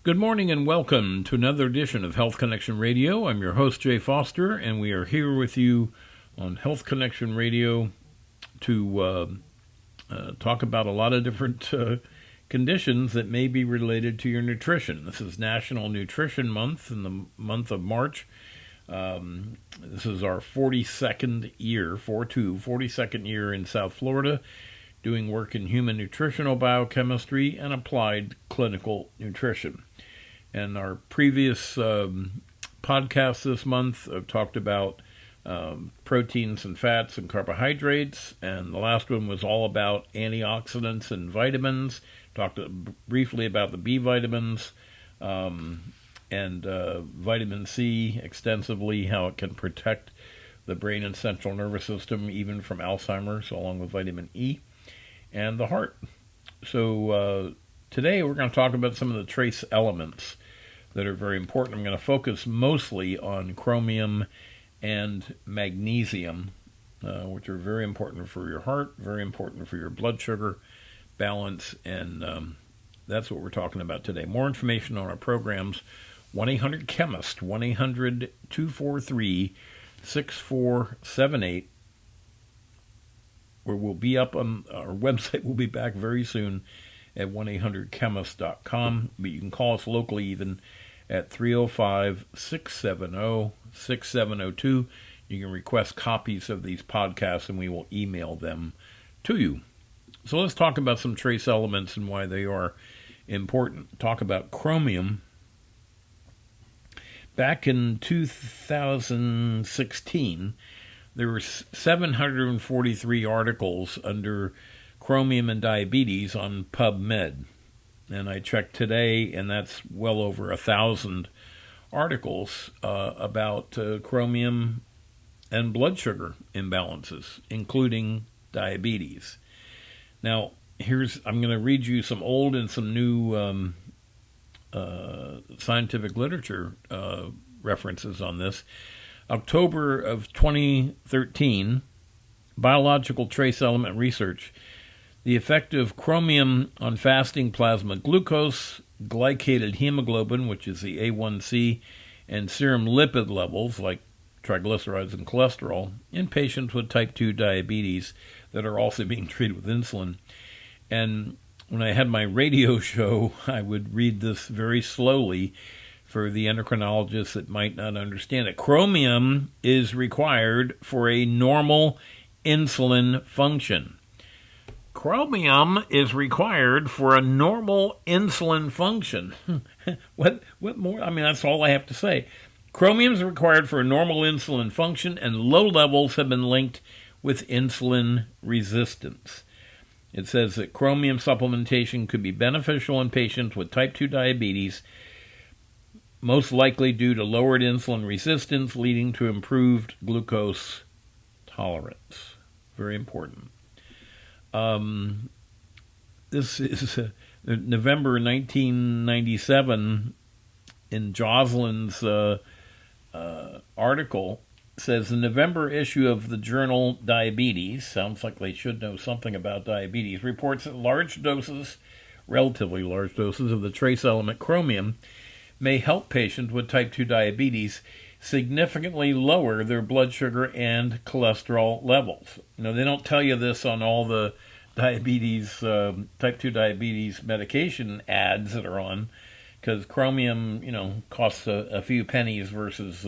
Good morning and welcome to another edition of Health Connection Radio. I'm your host, Jay Foster, and we are here with you on Health Connection Radio to talk about a lot of different conditions that may be related to your nutrition. This is National Nutrition Month in the month of March. This is our 42nd year, 42nd year in South Florida, doing work in human nutritional biochemistry and applied clinical nutrition. And our previous podcasts this have talked about proteins and fats and carbohydrates, and the last one was all about antioxidants and vitamins. Talked briefly about the B vitamins and vitamin C extensively, how it can protect the brain and central nervous system even from Alzheimer's, along with vitamin E and the heart. So today we're going to talk about some of the trace elements that are very important. I'm going to focus mostly on chromium and magnesium, which are very important for your heart, very important for your blood sugar balance, and that's what we're talking about today. More information on our programs, 1-800-CHEMIST, 1-800-243-6478, where we'll be up on our website. We'll be back very soon at 1-800-CHEMIST.com, but you can call us locally even at 305-670-6702. You can request copies of these podcasts, and we will email them to you. So let's talk about some trace elements and why they are important. Talk about chromium. Back in 2016, there were 743 articles under chromium and diabetes on PubMed. And I checked today, and that's well over 1,000 articles about chromium and blood sugar imbalances, including diabetes. Now, I'm going to read you some old and some new scientific literature references on this. October of 2013, Biological Trace Element Research. The effect of chromium on fasting plasma glucose, glycated hemoglobin, which is the A1C, and serum lipid levels, like triglycerides and cholesterol, in patients with type 2 diabetes that are also being treated with insulin. And when I had my radio show, I would read this very slowly for the endocrinologists that might not understand it. Chromium is required for a normal insulin function. Chromium is required for a normal insulin function. What more? I mean, that's all I have to say. Chromium is required for a normal insulin function, and low levels have been linked with insulin resistance. It says that chromium supplementation could be beneficial in patients with type 2 diabetes, most likely due to lowered insulin resistance, leading to improved glucose tolerance. Very important. This is November 1997 in Joslyn's article. Says the November issue of the journal Diabetes, sounds like they should know something about diabetes, reports that relatively large doses of the trace element chromium may help patients with type 2 diabetes significantly lower their blood sugar and cholesterol levels. You know, they don't tell you this on all the diabetes, type 2 diabetes medication ads that are on, because chromium, costs a few pennies versus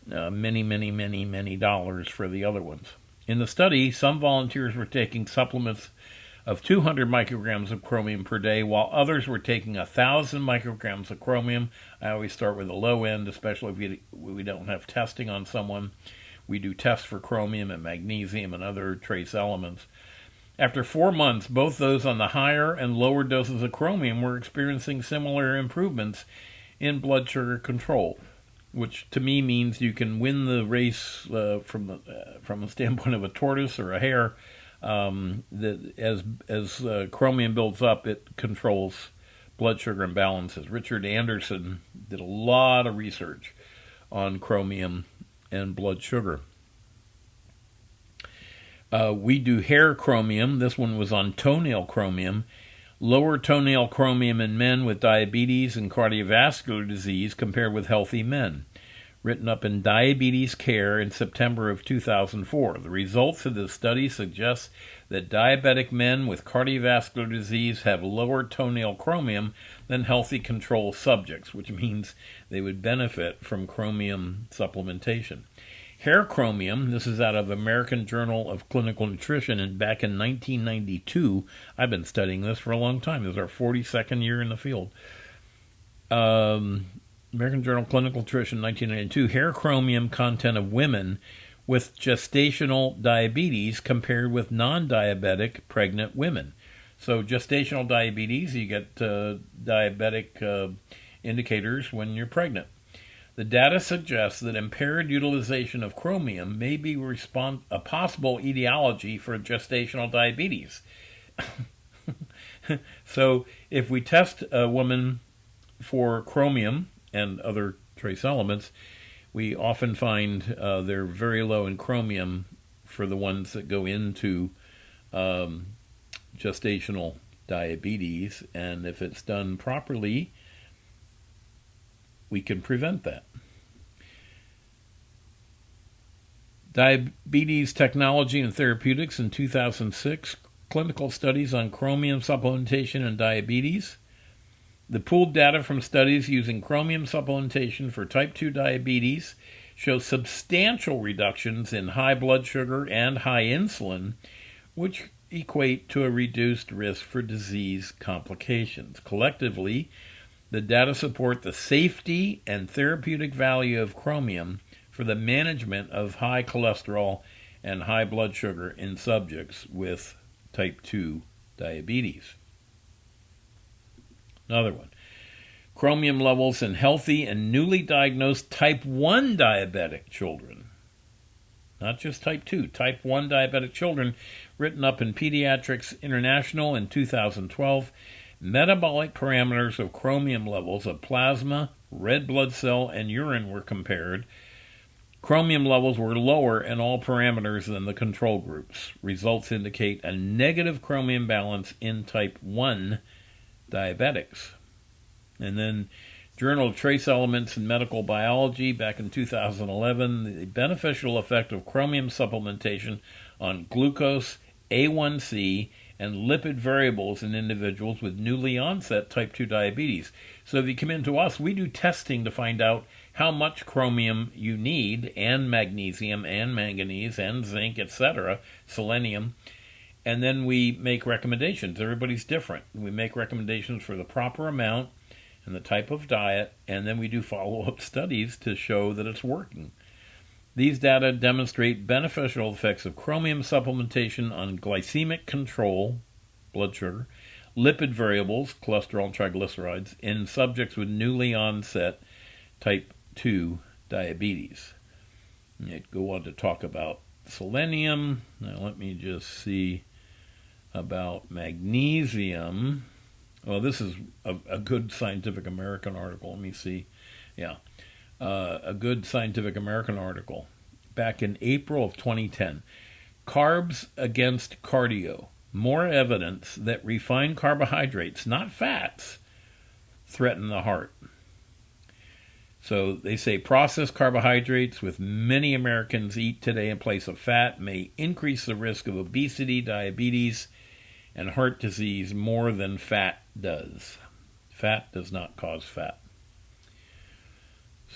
many dollars for the other ones. In the study, some volunteers were taking supplements of 200 micrograms of chromium per day, while others were taking 1,000 micrograms of chromium. I always start with the low end, especially if we don't have testing on someone. We do tests for chromium and magnesium and other trace elements. After 4 months, both those on the higher and lower doses of chromium were experiencing similar improvements in blood sugar control, which to me means you can win the race from the standpoint of a tortoise or a hare. That as chromium builds up, it controls blood sugar imbalances. Richard Anderson did a lot of research on chromium and blood sugar. We do hair chromium. This one was on toenail chromium. lower toenail chromium in men with diabetes and cardiovascular disease compared with healthy men. Written up in Diabetes Care in September of 2004. The results of the study suggest that diabetic men with cardiovascular disease have lower toenail chromium than healthy control subjects, which means they would benefit from chromium supplementation. Hair chromium, this is out of American Journal of Clinical Nutrition, and back in 1992, I've been studying this for a long time. This is our 42nd year in the field. American Journal of Clinical Nutrition, 1992, hair chromium content of women with gestational diabetes compared with non-diabetic pregnant women. So gestational diabetes, you get diabetic indicators when you're pregnant. The data suggests that impaired utilization of chromium may be a possible etiology for gestational diabetes. So if we test a woman for chromium and other trace elements, we often find they're very low in chromium for the ones that go into gestational diabetes, and if it's done properly, we can prevent that. Diabetes Technology and Therapeutics in 2006, clinical studies on chromium supplementation and diabetes. The pooled data from studies using chromium supplementation for type 2 diabetes shows substantial reductions in high blood sugar and high insulin, which equate to a reduced risk for disease complications. Collectively, the data support the safety and therapeutic value of chromium for the management of high cholesterol and high blood sugar in subjects with type 2 diabetes. Another one. Chromium levels in healthy and newly diagnosed type 1 diabetic children. Not just type 2, type 1 diabetic children, written up in Pediatrics International in 2012. Metabolic parameters of chromium levels of plasma, red blood cell, and urine were compared. Chromium levels were lower in all parameters than the control groups. Results indicate a negative chromium balance in type 1 diabetics. And then Journal of Trace Elements in Medical Biology back in 2011, the beneficial effect of chromium supplementation on glucose, A1C, and lipid variables in individuals with newly onset type 2 diabetes. So if you come into us, we do testing to find out how much chromium you need, and magnesium, and manganese, and zinc, etc., selenium. And then we make recommendations. Everybody's different. We make recommendations for the proper amount and the type of diet, and then we do follow-up studies to show that it's working. These data demonstrate beneficial effects of chromium supplementation on glycemic control, blood sugar, lipid variables, cholesterol and triglycerides, in subjects with newly onset type 2 diabetes. I'd go on to talk about selenium. Now let me just see about magnesium. Well, this is a good Scientific American article. Let me see. Yeah. A good Scientific American article back in April of 2010. Carbs against cardio. More evidence that refined carbohydrates, not fats, threaten the heart. So they say processed carbohydrates, which many Americans eat today in place of fat, may increase the risk of obesity, diabetes, and heart disease more than fat does. Fat does not cause fat.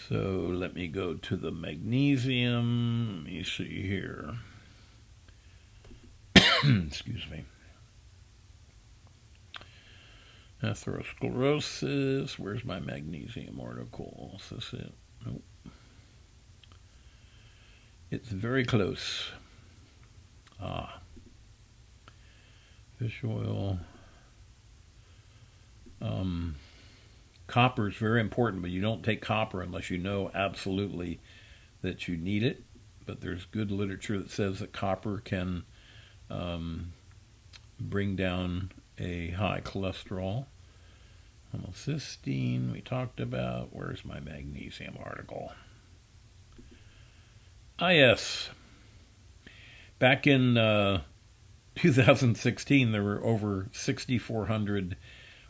So let me go to the magnesium. Let me see here. Excuse me. Atherosclerosis. Where's my magnesium article? Is this it? Nope. It's very close. Fish oil. Copper is very important, but you don't take copper unless you know absolutely that you need it. But there's good literature that says that copper can bring down a high cholesterol. Homocysteine we talked about. Where's my magnesium article? Yes. Back in 2016, there were over 6,400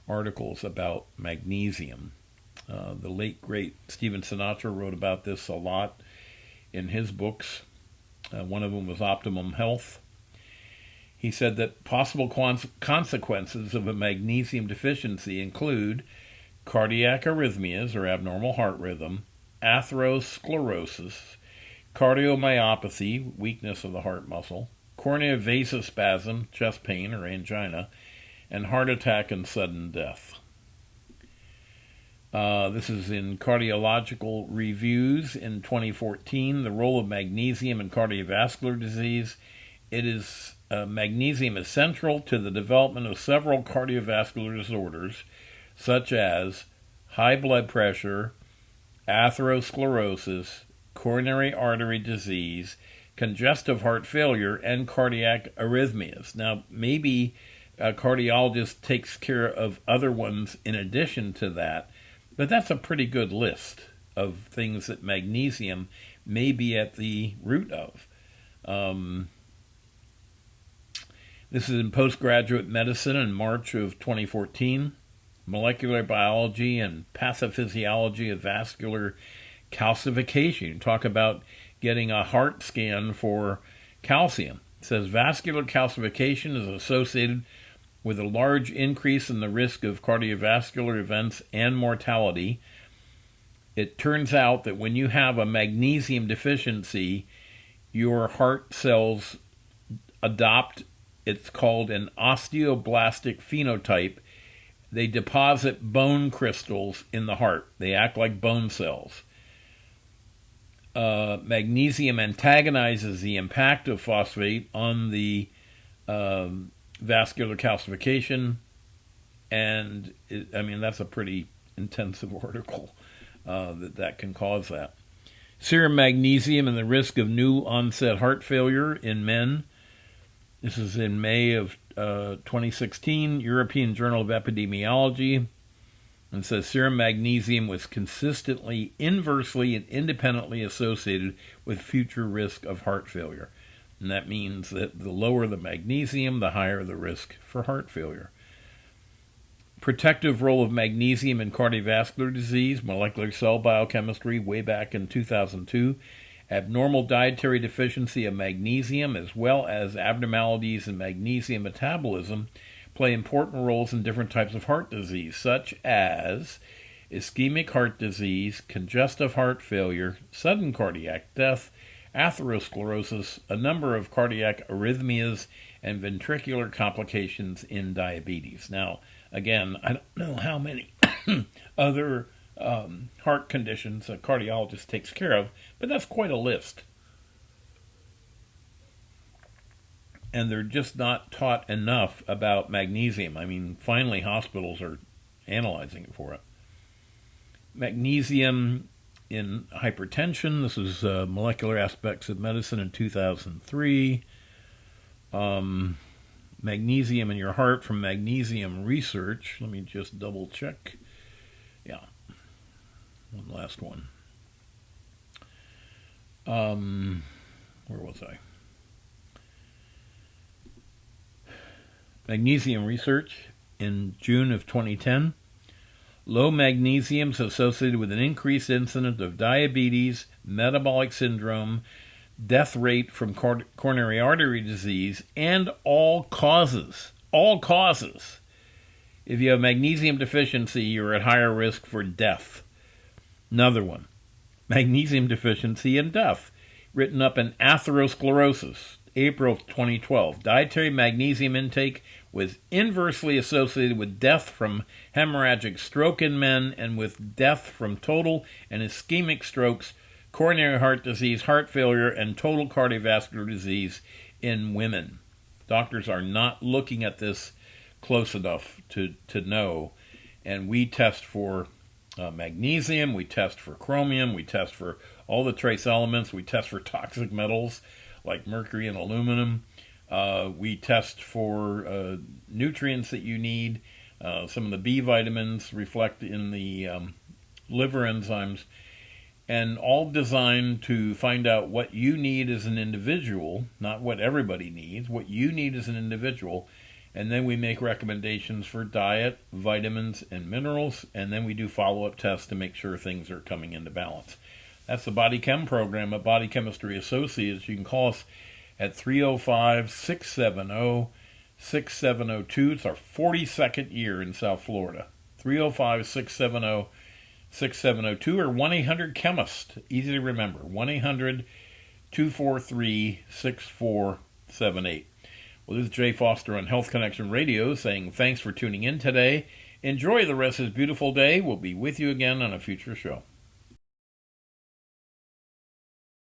articles about magnesium. The late, great Stephen Sinatra wrote about this a lot in his books. One of them was Optimum Health. He said that possible consequences of a magnesium deficiency include cardiac arrhythmias, or abnormal heart rhythm, atherosclerosis, cardiomyopathy, weakness of the heart muscle, coronary vasospasm, chest pain or angina, and heart attack and sudden death. This is in Cardiological Reviews in 2014, the role of magnesium in cardiovascular disease. Magnesium is central to the development of several cardiovascular disorders, such as high blood pressure, atherosclerosis, coronary artery disease, congestive heart failure, and cardiac arrhythmias. Now, maybe a cardiologist takes care of other ones in addition to that, but that's a pretty good list of things that magnesium may be at the root of. This is in Postgraduate Medicine in March of 2014. Molecular Biology and Pathophysiology of Vascular Calcification. Talk about getting a heart scan for calcium. It says vascular calcification is associated with a large increase in the risk of cardiovascular events and mortality. It turns out that when you have a magnesium deficiency, your heart cells adopt, it's called an osteoblastic phenotype. They deposit bone crystals in the heart. They act like bone cells. Magnesium antagonizes the impact of phosphate on the vascular calcification, and that's a pretty intensive article that can cause that. Serum magnesium and the risk of new onset heart failure in men. This is in May of 2016, European Journal of Epidemiology, and says serum magnesium was consistently, inversely, and independently associated with future risk of heart failure. And that means that the lower the magnesium, the higher the risk for heart failure. Protective role of magnesium in cardiovascular disease, molecular cell biochemistry, way back in 2002. Abnormal dietary deficiency of magnesium, as well as abnormalities in magnesium metabolism, play important roles in different types of heart disease, such as ischemic heart disease, congestive heart failure, sudden cardiac death, atherosclerosis, a number of cardiac arrhythmias, and ventricular complications in diabetes. Now, again, I don't know how many other heart conditions a cardiologist takes care of, but that's quite a list. And they're just not taught enough about magnesium. Finally, hospitals are analyzing it for it. Magnesium in hypertension. This is Molecular Aspects of Medicine in 2003. Magnesium in your heart from Magnesium Research. Let me just double check. Yeah. One last one. Where was I? Magnesium Research in June of 2010. Low magnesium is associated with an increased incidence of diabetes, metabolic syndrome, death rate from coronary artery disease, and all causes. All causes. If you have magnesium deficiency, you're at higher risk for death. Another one. Magnesium deficiency and death. Written up in Atherosclerosis, April 2012. Dietary magnesium intake was inversely associated with death from hemorrhagic stroke in men and with death from total and ischemic strokes, coronary heart disease, heart failure, and total cardiovascular disease in women. Doctors are not looking at this close enough to know, and we test for magnesium, we test for chromium, we test for all the trace elements, we test for toxic metals like mercury and aluminum. We test for nutrients that you need. Some of the B vitamins reflect in the liver enzymes. and all designed to find out what you need as an individual, not what everybody needs, what you need as an individual. And then we make recommendations for diet, vitamins, and minerals, and then we do follow-up tests to make sure things are coming into balance. That's the Body Chem program at Body Chemistry Associates. You can call us at 305-670-6702. It's our 42nd year in South Florida. 305-670-6702 or 1-800-CHEMIST. Easy to remember. 1-800-243-6478. Well, this is Jay Foster on Health Connection Radio saying thanks for tuning in today. Enjoy the rest of this beautiful day. We'll be with you again on a future show.